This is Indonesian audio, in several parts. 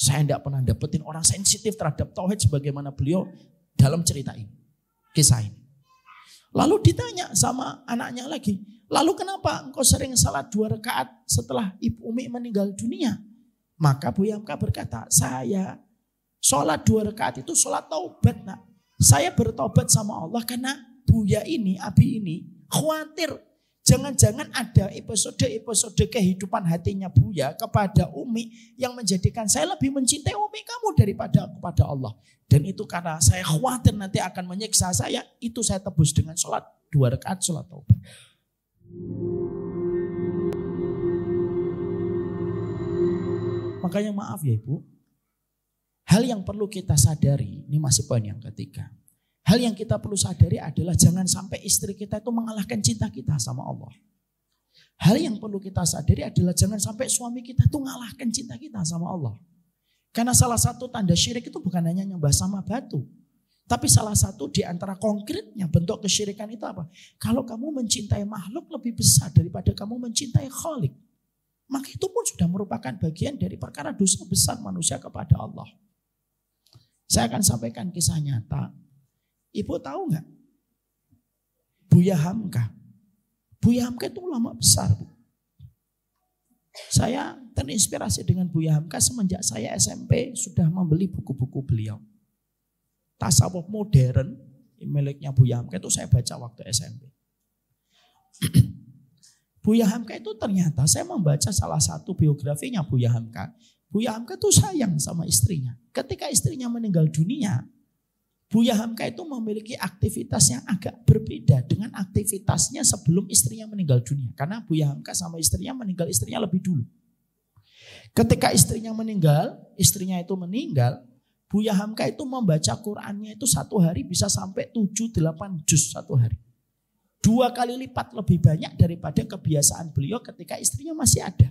Saya tidak pernah dapetin orang sensitif terhadap tauhid sebagaimana beliau dalam cerita ini, kisah ini. Lalu ditanya sama anaknya lagi, lalu kenapa engkau sering salat 2 rakaat setelah Ibu Umi meninggal dunia? Maka Buya Hamka berkata, saya sholat 2 rakaat itu sholat taubat, nak. Saya bertobat sama Allah karena Buya ini, Abi ini khawatir jangan-jangan ada episode-episode kehidupan hatinya Buya kepada Umi yang menjadikan saya lebih mencintai Umi kamu daripada kepada Allah. Dan itu karena saya khawatir nanti akan menyiksa saya, itu saya tebus dengan sholat 2 rakaat sholat taubat. Makanya maaf ya Ibu, hal yang perlu kita sadari, ini masih poin yang ketiga. Hal yang kita perlu sadari adalah jangan sampai istri kita itu mengalahkan cinta kita sama Allah. Hal yang perlu kita sadari adalah jangan sampai suami kita itu mengalahkan cinta kita sama Allah. Karena salah satu tanda syirik itu bukan hanya nyembah sama batu. Tapi salah satu di antara konkretnya bentuk kesyirikan itu apa? Kalau kamu mencintai makhluk lebih besar daripada kamu mencintai Khalik, maka itu pun sudah merupakan bagian dari perkara dosa besar manusia kepada Allah. Saya akan sampaikan kisah nyata. Ibu tahu nggak? Buya Hamka. Buya Hamka itu ulama besar. Saya terinspirasi dengan Buya Hamka semenjak saya SMP sudah membeli buku-buku beliau. Tasawuf modern miliknya Buya Hamka itu saya baca waktu SMP. Buya Hamka itu ternyata saya membaca salah satu biografinya Buya Hamka. Buya Hamka itu sayang sama istrinya. Ketika istrinya meninggal dunia, Buya Hamka itu memiliki aktivitas yang agak berbeda dengan aktivitasnya sebelum istrinya meninggal dunia. Karena Buya Hamka sama istrinya lebih dulu. Ketika istrinya itu meninggal, Buya Hamka itu membaca Qur'annya itu 1 hari bisa sampai 7-8 juz 1 hari. 2 kali lipat lebih banyak daripada kebiasaan beliau ketika istrinya masih ada.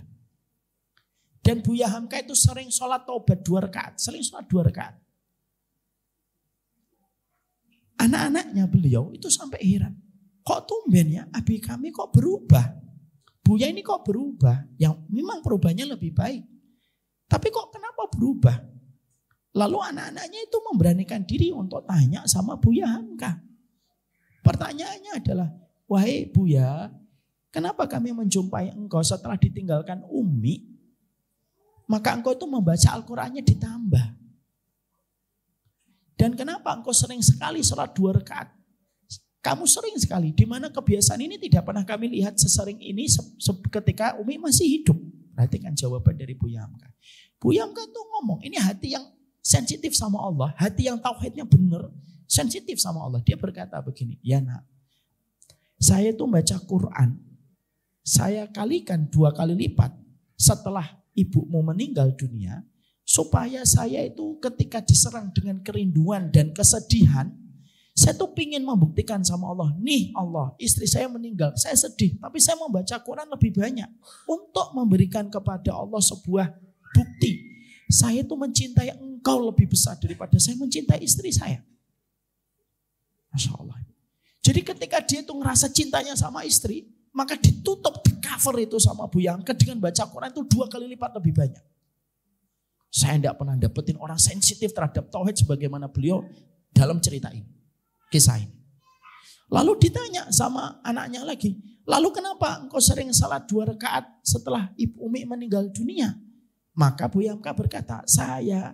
Dan Buya Hamka itu sering sholat taubat 2 rakaat, sering sholat 2 rakaat. Anak-anaknya beliau itu sampai heran. Kok tumben ya abi kami kok berubah. Buya ini kok berubah. Yang memang perubahannya lebih baik. Tapi kok kenapa berubah? Lalu anak-anaknya itu memberanikan diri untuk tanya sama Buya Hamka. Pertanyaannya adalah, wahai Buya, kenapa kami menjumpai engkau setelah ditinggalkan Umi? Maka engkau itu membaca Al-Qurannya ditambah. Dan kenapa engkau sering sekali sholat 2 rakaat? Kamu sering sekali, di mana kebiasaan ini tidak pernah kami lihat sesering ini ketika Umi masih hidup. Perhatikan jawaban dari Buya Hamka. Buya Hamka itu ngomong, ini hati yang sensitif sama Allah, hati yang tauhidnya benar, sensitif sama Allah. Dia berkata begini, ya nak, saya itu baca Quran, saya kalikan 2 kali lipat setelah ibumu meninggal dunia, supaya saya itu ketika diserang dengan kerinduan dan kesedihan, saya tuh pingin membuktikan sama Allah, nih Allah, istri saya meninggal, saya sedih, tapi saya membaca Quran lebih banyak untuk memberikan kepada Allah sebuah bukti. Saya tuh mencintai engkau lebih besar daripada saya mencintai istri saya. Masya Allah. Jadi ketika dia tuh ngerasa cintanya sama istri, maka ditutup, di cover itu sama Buya Hamka dengan baca Quran itu 2 kali lipat lebih banyak. Saya tidak pernah dapetin orang sensitif terhadap tauhid sebagaimana beliau dalam cerita ini, kisah ini. Lalu ditanya sama anaknya lagi, lalu kenapa engkau sering salat 2 rakaat setelah Ibu Umi meninggal dunia? Maka Buya Hamka berkata, saya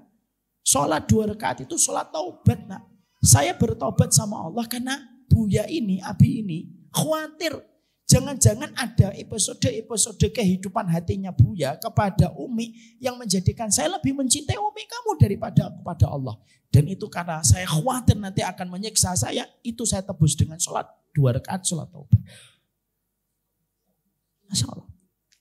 sholat 2 rakaat itu sholat taubat, nak. Saya bertobat sama Allah karena Buya ini, Abi ini khawatir jangan-jangan ada episode-episode kehidupan hatinya Buya kepada Umi yang menjadikan saya lebih mencintai Umi kamu daripada kepada Allah. Dan itu karena saya khawatir nanti akan menyiksa saya, itu saya tebus dengan sholat 2 rakaat sholat taubat. Masya Allah.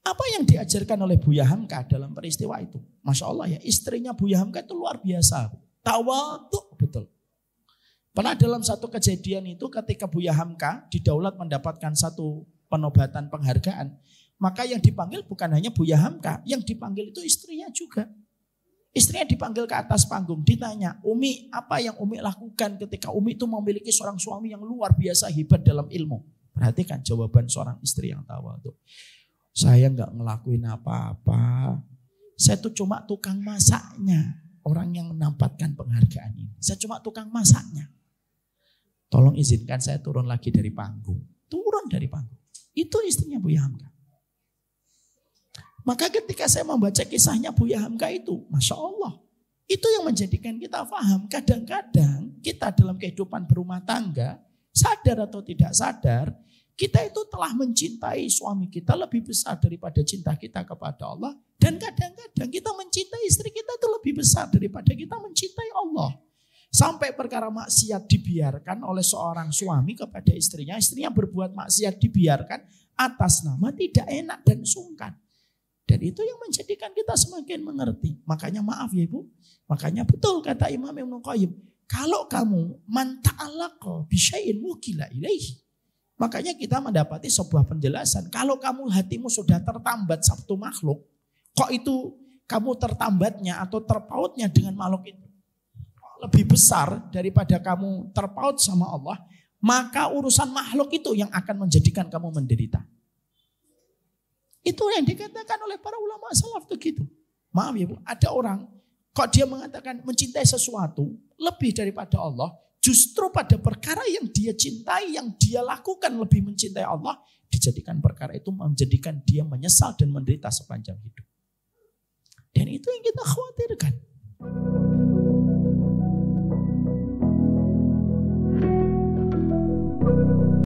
Apa yang diajarkan oleh Buya Hamka dalam peristiwa itu? Masya Allah ya, istrinya Buya Hamka itu luar biasa. Tawadhu betul. Pernah dalam satu kejadian itu ketika Buya Hamka didaulat mendapatkan satu penobatan penghargaan, maka yang dipanggil bukan hanya Buya Hamka, yang dipanggil itu istrinya juga. Istrinya dipanggil ke atas panggung, ditanya, Umi, apa yang Umi lakukan ketika Umi itu memiliki seorang suami yang luar biasa hebat dalam ilmu? Perhatikan jawaban seorang istri yang tawadhu. Saya nggak ngelakuin apa-apa. Saya tuh cuma tukang masaknya. Orang yang mendapatkan penghargaan ini. Saya cuma tukang masaknya. Tolong izinkan saya turun lagi dari panggung. Turun dari panggung. Itu istrinya Buya Hamka. Maka ketika saya membaca kisahnya Buya Hamka itu, Masya Allah. Itu yang menjadikan kita paham. Kadang-kadang kita dalam kehidupan berumah tangga, sadar atau tidak sadar, kita itu telah mencintai suami kita lebih besar daripada cinta kita kepada Allah. Dan kadang-kadang kita mencintai istri kita itu lebih besar daripada kita mencintai Allah. Sampai perkara maksiat dibiarkan oleh seorang suami kepada istrinya. Istrinya berbuat maksiat dibiarkan atas nama tidak enak dan sungkan. Dan itu yang menjadikan kita semakin mengerti. Makanya maaf ya Ibu. Makanya betul kata Imam Ibnu Qayyim. Kalau kamu man ta'allaqa bisyai'in wukila ilaihi. Makanya kita mendapati sebuah penjelasan. Kalau kamu hatimu sudah tertambat satu makhluk. Kok itu kamu tertambatnya atau terpautnya dengan makhluk itu lebih besar daripada kamu terpaut sama Allah. Maka urusan makhluk itu yang akan menjadikan kamu menderita. Itu yang dikatakan oleh para ulama salaf begitu. Maaf ya Bu, ada orang kok dia mengatakan mencintai sesuatu lebih daripada Allah. Justru pada perkara yang dia cintai, yang dia lakukan lebih mencintai Allah. Dijadikan perkara itu menjadikan dia menyesal dan menderita sepanjang hidup. Dan itu yang kita khawatirkan.